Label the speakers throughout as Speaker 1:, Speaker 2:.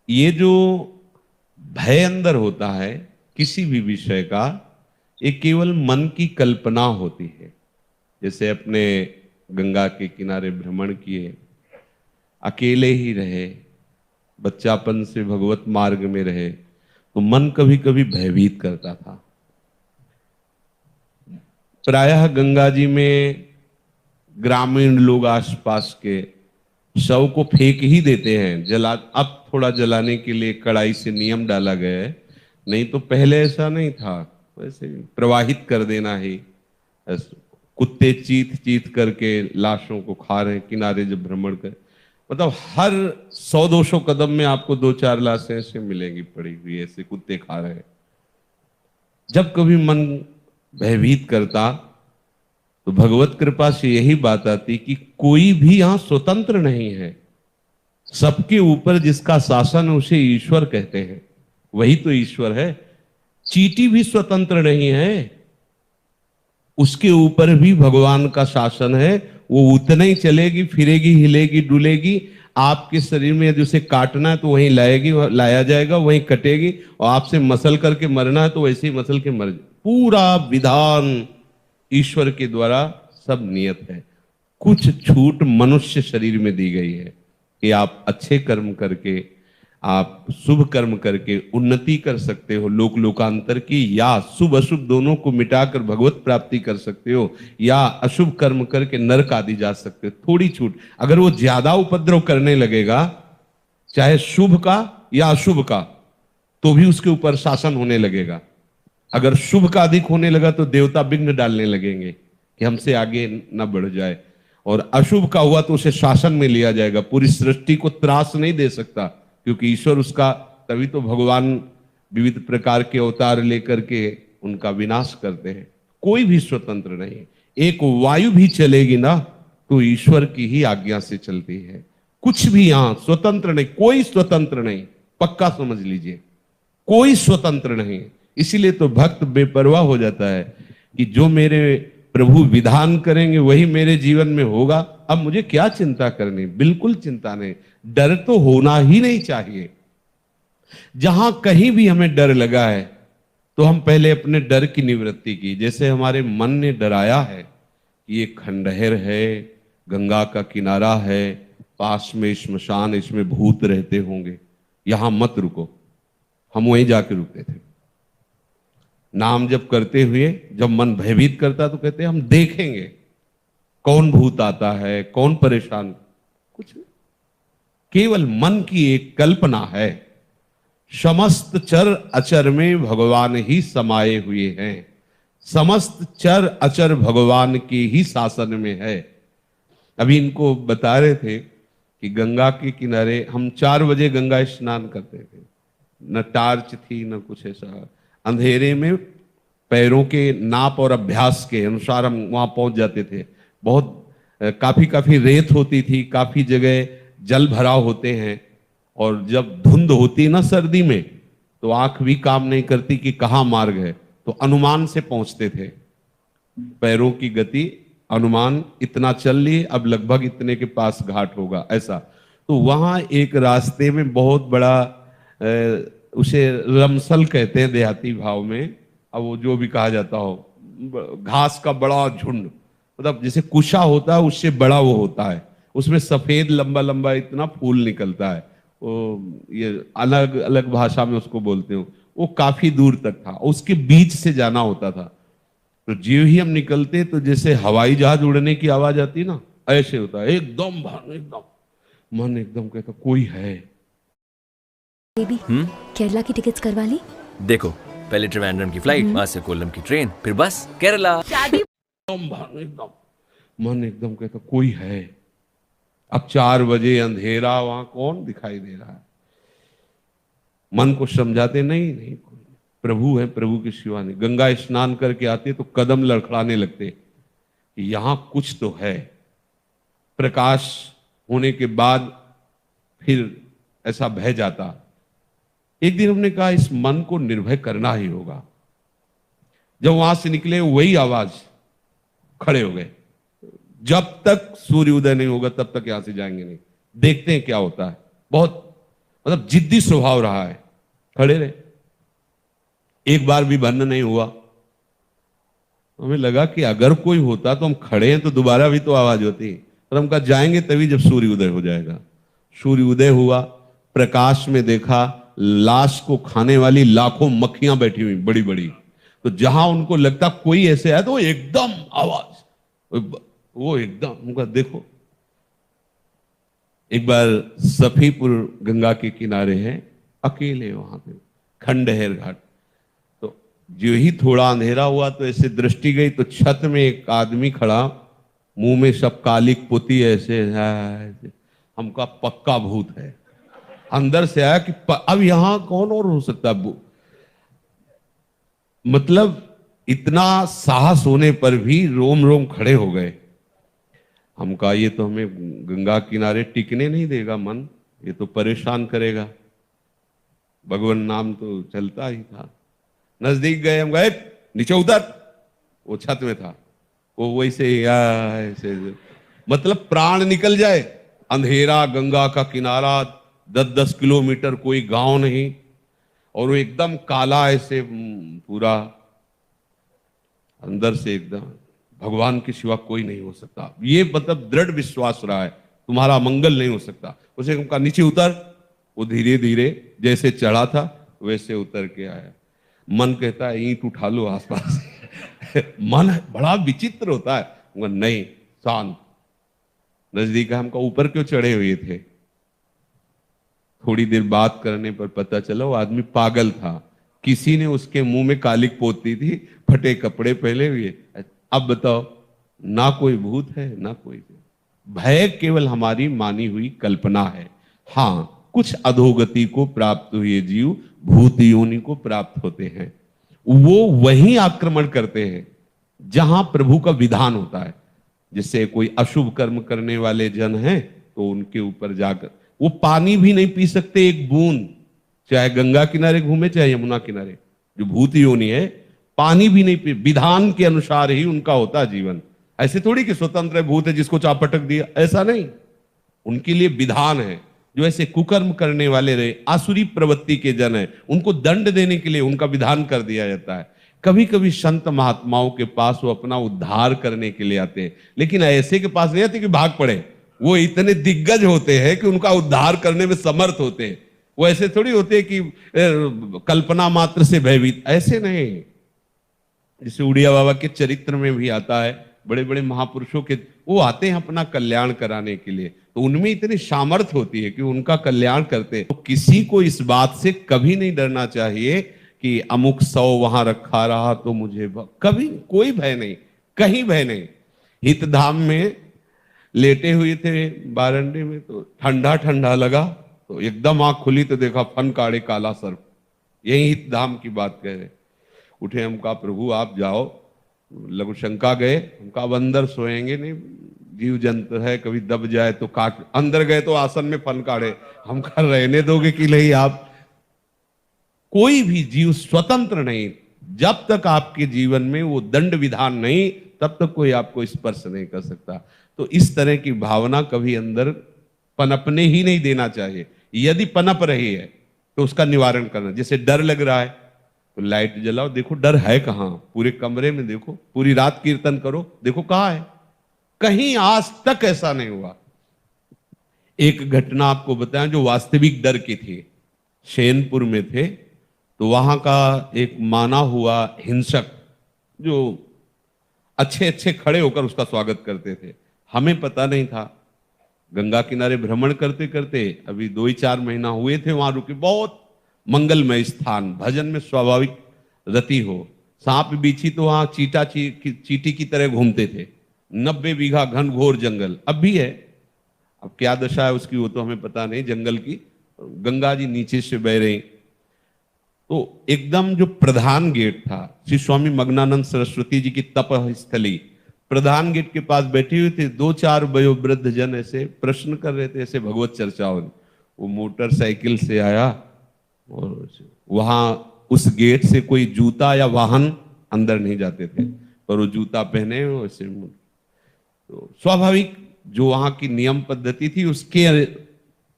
Speaker 1: ये जो भय अंदर होता है किसी भी विषय का, ये केवल मन की कल्पना होती है। जैसे अपने गंगा के किनारे भ्रमण किए, अकेले ही रहे, बच्चापन से भगवत मार्ग में रहे, तो मन कभी कभी भयभीत करता था। प्रायः गंगा जी में ग्रामीण लोग आसपास के शव को फेंक ही देते हैं, जला अब थोड़ा जलाने के लिए कड़ाई से नियम डाला गया है, नहीं तो पहले ऐसा नहीं था। वैसे प्रवाहित कर देना ही। कुत्ते चीत चीत करके लाशों को खा रहे हैं किनारे जब भ्रमण कर, मतलब हर 100-200 कदम में आपको 2-4 लाशें ऐसे मिलेंगी पड़ी हुई, ऐसे कुत्ते खा रहे हैं। जब कभी मन भयभीत करता तो भगवत कृपा से यही बात आती कि कोई भी यहां स्वतंत्र नहीं है। सबके ऊपर जिसका शासन है उसे ईश्वर कहते हैं, वही तो ईश्वर है। चींटी भी स्वतंत्र नहीं है, उसके ऊपर भी भगवान का शासन है। वो उतना ही चलेगी, फिरेगी, हिलेगी, डुलेगी। आपके शरीर में यदि उसे काटना है तो वहीं लाएगी, लाया जाएगा, वहीं कटेगी। और आपसे मसल करके मरना है तो वैसे ही मसल के मर जाए। पूरा विधान ईश्वर के द्वारा सब नियत है। कुछ छूट मनुष्य शरीर में दी गई है कि आप अच्छे कर्म करके, आप शुभ कर्म करके उन्नति कर सकते हो लोक लोकांतर की, या शुभ अशुभ दोनों को मिटाकर भगवत प्राप्ति कर सकते हो, या अशुभ कर्म करके नरक आदि जा सकते हो। थोड़ी छूट। अगर वो ज्यादा उपद्रव करने लगेगा, चाहे शुभ का या अशुभ का, तो भी उसके ऊपर शासन होने लगेगा। अगर शुभ का अधिक होने लगा तो देवता विघ्न डालने लगेंगे कि हमसे आगे न बढ़ जाए, और अशुभ का हुआ तो उसे शासन में लिया जाएगा। पूरी सृष्टि को त्रास नहीं दे सकता, क्योंकि ईश्वर उसका, तभी तो भगवान विविध प्रकार के अवतार लेकर के उनका विनाश करते हैं। कोई भी स्वतंत्र नहीं। एक वायु भी चलेगी ना तो ईश्वर की ही आज्ञा से चलती है। कुछ भी यहां स्वतंत्र नहीं, कोई स्वतंत्र नहीं, पक्का समझ लीजिए, कोई स्वतंत्र नहीं। इसीलिए तो भक्त बेपरवाह हो जाता है कि जो मेरे प्रभु विधान करेंगे वही मेरे जीवन में होगा। अब मुझे क्या चिंता करनी, बिल्कुल चिंता नहीं। डर तो होना ही नहीं चाहिए। जहां कहीं भी हमें डर लगा है तो हम पहले अपने डर की निवृत्ति की। जैसे हमारे मन ने डराया है कि ये खंडहर है, गंगा का किनारा है, पास में श्मशान, इसमें भूत रहते होंगे, यहां मत रुको। हम वहीं जाके रुकते थे। नाम जप करते हुए जब मन भयभीत करता तो कहते हम देखेंगे कौन भूत आता है, कौन परेशान। कुछ नहीं, केवल मन की एक कल्पना है। समस्त चर अचर में भगवान ही समाये हुए हैं। समस्त चर अचर भगवान के ही शासन में है। अभी इनको बता रहे थे कि गंगा के किनारे हम 4 बजे गंगा स्नान करते थे। न टार्च थी न कुछ ऐसा, अंधेरे में पैरों के नाप और अभ्यास के अनुसार हम वहां पहुंच जाते थे। बहुत काफी काफी रेत होती थी, काफी जगह जल भराव होते हैं, और जब धुंध होती ना सर्दी में तो आंख भी काम नहीं करती कि कहाँ मार्ग है, तो अनुमान से पहुंचते थे। पैरों की गति अनुमान, इतना चल लिए अब लगभग इतने के पास घाट होगा, ऐसा। तो वहां एक रास्ते में बहुत बड़ा उसे रमसल कहते हैं देहाती भाव में, अब वो जो भी कहा जाता हो, घास का बड़ा झुंड, मतलब जैसे कुशा होता है उससे बड़ा वो होता है, उसमें सफेद लंबा लंबा इतना फूल निकलता है। वो ये अलग अलग भाषा में उसको बोलते हो। वो काफी दूर तक था, उसके बीच से जाना होता था। तो जो ही हम निकलते तो जैसे हवाई जहाज उड़ने की आवाज आती ना, ऐसे होता है एकदम एकदम मन एकदम कहता कोई है।
Speaker 2: बेबी, केरला की टिकट्स करवा ली?
Speaker 3: देखो, पहले त्रिवेंद्रम की फ्लाइट, वहां से कोल्लम की ट्रेन, फिर बस केरला।
Speaker 1: एकदम मन एकदम कहता कोई है। अब 4 बजे अंधेरा, वहां कौन दिखाई दे रहा है। मन को समझाते नहीं नहीं कोई प्रभु है, प्रभु के सिवा नहीं। गंगा स्नान करके आते तो कदम लड़खड़ाने लगते, यहां कुछ तो है। प्रकाश होने के बाद फिर ऐसा भय जाता। एक दिन हमने कहा इस मन को निर्भय करना ही होगा। जब वहां से निकले वही आवाज, खड़े हो गए। जब तक सूर्य उदय नहीं होगा तब तक यहां से जाएंगे नहीं, देखते हैं क्या होता है। बहुत मतलब जिद्दी स्वभाव रहा है, खड़े रहे, एक बार भी बंद नहीं हुआ। हमें लगा कि अगर कोई होता तो हम खड़े हैं तो दोबारा भी तो आवाज होती, पर हम कहा जाएंगे तभी जब सूर्य उदय हो जाएगा। सूर्य उदय हुआ, प्रकाश में देखा लाश को खाने वाली लाखों मक्खियां बैठी हुई बड़ी बड़ी, तो जहां उनको लगता कोई ऐसे है तो वो एकदम आवाज, वो एकदम उनका देखो। एक बार सफीपुर गंगा के किनारे है, अकेले वहां पे खंडहर घाट, तो जो ही थोड़ा अंधेरा हुआ तो ऐसे दृष्टि गई तो छत में एक आदमी खड़ा, मुंह में सब कालिक पोती ऐसे, हमका पक्का भूत है। अंदर से आया कि अब यहां कौन और हो सकता है, मतलब इतना साहस होने पर भी रोम रोम खड़े हो गए। हम कहा ये तो हमें गंगा किनारे टिकने नहीं देगा मन, ये तो परेशान करेगा। भगवान नाम तो चलता ही था। नजदीक गए, हम गए नीचे उतर, वो छत में था, वो वैसे ऐसे मतलब प्राण निकल जाए। अंधेरा, गंगा का किनारा, 10-10 किलोमीटर, कोई गांव नहीं, और वो एकदम काला ऐसे पूरा, अंदर से एकदम भगवान के सिवा कोई नहीं हो सकता। ये मतलब दृढ़ विश्वास रहा है, तुम्हारा मंगल नहीं हो सकता। उसे कहा नीचे उतर, वो धीरे धीरे जैसे चढ़ा था वैसे उतर के आया। मन कहता है ईंट उठा लो आसपास मन बड़ा विचित्र होता है। नहीं, शांत। नजदीक हमका ऊपर क्यों चढ़े हुए थे, थोड़ी देर बात करने पर पता चला वो आदमी पागल था, किसी ने उसके मुंह में कालिक पोती थी, फटे कपड़े पहने हुए। अब बताओ, ना कोई भूत है ना कोई भय, केवल हमारी मानी हुई कल्पना है। हाँ, कुछ अधोगति को प्राप्त हुए जीव भूत योनि को प्राप्त होते हैं, वो वहीं आक्रमण करते हैं जहां प्रभु का विधान होता है। जैसे कोई अशुभ कर्म करने वाले जन हैं तो उनके ऊपर जाकर वो पानी भी नहीं पी सकते एक बूंद, चाहे गंगा किनारे घूमे चाहे यमुना किनारे। जो भूत योनि है पानी भी नहीं पी, विधान के अनुसार ही उनका होता है जीवन। ऐसे थोड़ी कि स्वतंत्र भूत है जिसको चाप पटक दिया, ऐसा नहीं। उनके लिए विधान है। जो ऐसे कुकर्म करने वाले रहे, आसुरी प्रवृत्ति के जन है, उनको दंड देने के लिए उनका विधान कर दिया जाता है। कभी कभी संत महात्माओं के पास वो अपना उद्धार करने के लिए आते हैं, लेकिन ऐसे के पास नहीं आते कि भाग पड़े। वो इतने दिग्गज होते हैं कि उनका उद्धार करने में समर्थ होते हैं। वो ऐसे थोड़ी होते हैं कि कल्पना मात्र से भयभीत, ऐसे नहीं। जैसे उड़िया बाबा के चरित्र में भी आता है, बड़े बड़े महापुरुषों के वो आते हैं अपना कल्याण कराने के लिए, तो उनमें इतनी सामर्थ्य होती है कि उनका कल्याण करते हैं। तो किसी को इस बात से कभी नहीं डरना चाहिए कि अमुक 100 वहां रखा रहा तो मुझे कभी कोई भय नहीं, कहीं भय नहीं। हितधाम में लेटे हुए थे बारंडे में, तो ठंडा ठंडा लगा, तो एकदम आंख खुली तो देखा फन काड़े काला सर्प। यही हितधाम की बात कह रहे। उठे, हम कहा प्रभु आप जाओ। लघु शंका गए, हम कहा अब अंदर सोएंगे नहीं, जीव जंतु है, कभी दब जाए तो काट। अंदर गए तो आसन में फन काढ़े, हम कहा रहने दोगे कि नहीं आप। कोई भी जीव स्वतंत्र नहीं, जब तक आपके जीवन में वो दंड विधान नहीं, तब तक कोई आपको स्पर्श नहीं कर सकता। तो इस तरह की भावना कभी अंदर पनपने ही नहीं देना चाहिए। यदि पनप रही है तो उसका निवारण करना। जैसे डर लग रहा है तो लाइट जलाओ, देखो डर है कहां, पूरे कमरे में देखो, पूरी रात कीर्तन करो, देखो कहां है। कहीं आज तक ऐसा नहीं हुआ। एक घटना आपको बताएं जो वास्तविक डर की थी। शैनपुर में थे, तो वहां का एक माना हुआ हिंसक, जो अच्छे अच्छे खड़े होकर उसका स्वागत करते थे, हमें पता नहीं था। गंगा किनारे भ्रमण करते करते अभी 2-4 महीना हुए थे वहां रुके। बहुत मंगलमय स्थान, भजन में स्वाभाविक रति हो। सांप बिच्छी तो वहां चीटी की तरह घूमते थे। 90 बीघा घन घोर जंगल अब भी है। अब क्या दशा है उसकी वो तो हमें पता नहीं जंगल की। गंगा जी नीचे से बह रही, तो एकदम जो प्रधान गेट था, श्री स्वामी मग्नानंद सरस्वती जी की तप स्थली, प्रधान गेट के पास बैठे हुए थे 2-4 वयोवृद्ध जन, ऐसे प्रश्न कर रहे थे, ऐसे भगवत चर्चाओं। वो मोटरसाइकिल से आया और वहां उस गेट से कोई जूता या वाहन अंदर नहीं जाते थे, पर वो जूता पहने वैसे। तो स्वाभाविक जो वहां की नियम पद्धति थी उसके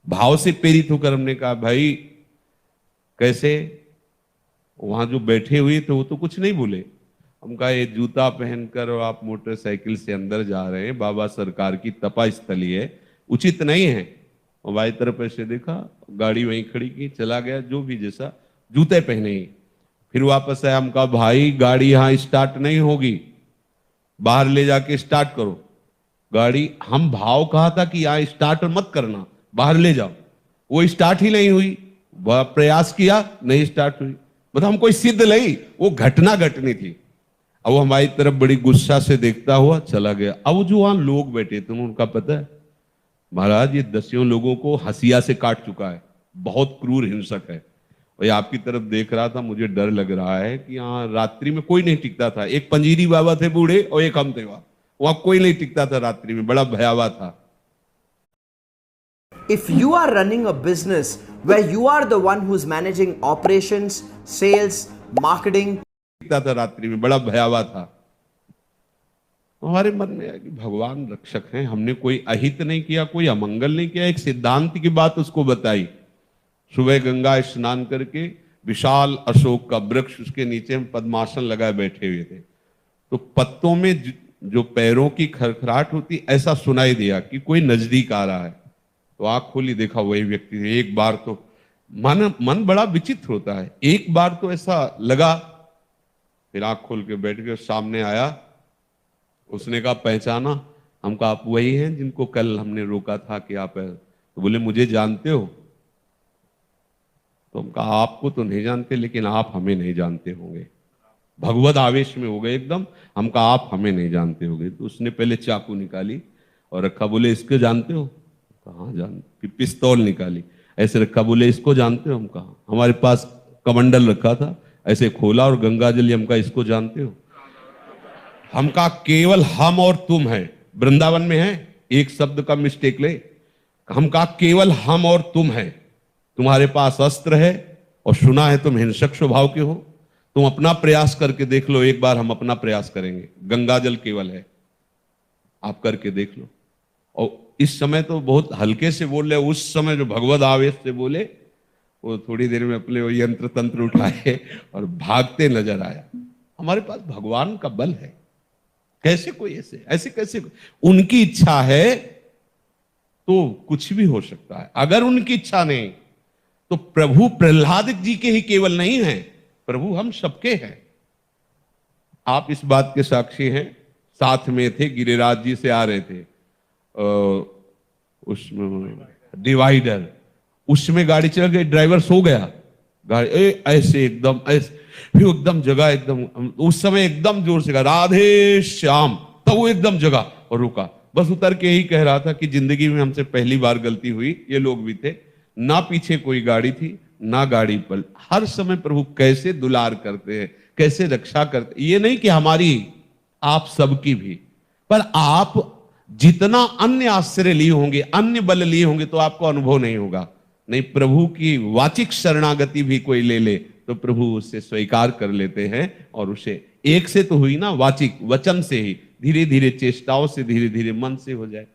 Speaker 1: भाव से प्रेरित होकर हमने कहा भाई कैसे, वहां जो बैठे हुए थे वो तो कुछ नहीं बोले। हम कहा ये जूता पहनकर और आप मोटरसाइकिल से अंदर जा रहे हैं, बाबा सरकार की तपा स्थली है, उचित नहीं है। और बाई तरफ ऐसे देखा, गाड़ी वहीं खड़ी की, चला गया, जो भी जैसा, जूते पहने ही। फिर वापस आया, हम कहा भाई गाड़ी यहाँ स्टार्ट नहीं होगी, बाहर ले जाके स्टार्ट करो गाड़ी। हम भाव कहा था कि यहाँ स्टार्ट मत करना, बाहर ले जाओ, वो स्टार्ट ही नहीं हुई। प्रयास किया, नहीं स्टार्ट हुई। मतलब हम कोई सिद्ध नहीं, वो घटना घटनी थी। अब वो हमारी तरफ बड़ी गुस्सा से देखता हुआ चला गया। अब जो वहां लोग बैठे थे उनका पता है, महाराज ये 10 लोगों को हंसिया से काट चुका है, बहुत क्रूर हिंसक है। और ये आपकी तरफ देख रहा था, मुझे डर लग रहा है कि यहाँ रात्रि में कोई नहीं टिकता था। एक पंजीरी बाबा थे बूढ़े और एक हम थे, वहां कोई नहीं टिकता था रात्रि में, बड़ा भयावह था।
Speaker 4: If you are running a business where you are the one who's managing operations, sales, marketing,
Speaker 1: टिकता था रात्रि में, बड़ा भयावह था। हमारे मन में है कि भगवान रक्षक हैं, हमने कोई अहित नहीं किया, कोई अमंगल नहीं किया, एक सिद्धांत की बात उसको बताई। सुबह गंगा स्नान करके विशाल अशोक का वृक्ष, उसके नीचे हम पद्मासन लगाए बैठे हुए थे, तो पत्तों में जो पैरों की खरखराहट होती ऐसा सुनाई दिया कि कोई नजदीक आ रहा है। तो आंख खोली, देखा वही व्यक्ति थे। एक बार तो मन बड़ा विचित्र होता है, एक बार तो ऐसा लगा, फिर आंख खोल के बैठ गए, सामने आया, उसने कहा पहचाना? हम कहा आप वही हैं जिनको कल हमने रोका था कि आप है। तो बोले मुझे जानते हो? तो हम कहा आपको तो नहीं जानते, लेकिन आप हमें नहीं जानते होंगे। भगवत आवेश में हो गए एकदम। हम कहा आप हमें नहीं जानते होंगे। तो उसने पहले चाकू निकाली और रखा, बोले इसको जानते हो? कहाँ जानते? फिर पिस्तौल निकाली, ऐसे रखा, बोले इसको जानते हो? हम कहा, हमारे पास कमंडल रखा था, ऐसे खोला और गंगा जल, हम कहा इसको जानते हो? हम कहा केवल हम और तुम है, वृंदावन में है, एक शब्द का मिस्टेक ले। हम कहा केवल हम और तुम है, तुम्हारे पास अस्त्र है और सुना है तुम हिंसक स्वभाव के हो, तुम अपना प्रयास करके देख लो, एक बार हम अपना प्रयास करेंगे, गंगा जल केवल है, आप करके देख लो। और इस समय तो बहुत हल्के से बोल रहे, उस समय जो भगवत आवेश से बोले, वो थोड़ी देर में अपने वो यंत्र तंत्र उठाए और भागते नजर आया। हमारे पास भगवान का बल है, कैसे कोई ऐसे कैसे, उनकी इच्छा है तो कुछ भी हो सकता है। अगर उनकी इच्छा नहीं तो प्रभु प्रहलाद जी के ही केवल नहीं है, प्रभु हम सबके हैं। आप इस बात के साक्षी हैं, साथ में थे, गिरिराज जी से आ रहे थे, उसमें डिवाइडर, उसमें गाड़ी चल गई, ड्राइवर सो गया, गाड़ी ऐसे एकदम ऐसे, फिर एकदम जगह, एकदम उस समय एकदम जोर से कहा राधे श्याम, तब वो एकदम जगह और रुका। बस उतर के यही कह रहा था कि जिंदगी में हमसे पहली बार गलती हुई, ये लोग भी थे, ना पीछे कोई गाड़ी थी ना गाड़ी पर। हर समय प्रभु कैसे दुलार करते हैं, कैसे रक्षा करते, ये नहीं कि हमारी, आप सबकी भी, पर आप जितना अन्य आश्रय लिए होंगे, अन्य बल लिए होंगे, तो आपको अनुभव नहीं होगा। नहीं, प्रभु की वाचिक शरणागति भी कोई ले ले तो प्रभु उससे स्वीकार कर लेते हैं, और उसे एक से तो हुई ना, वाचिक वचन से ही, धीरे धीरे चेष्टाओं से, धीरे धीरे मन से हो जाए।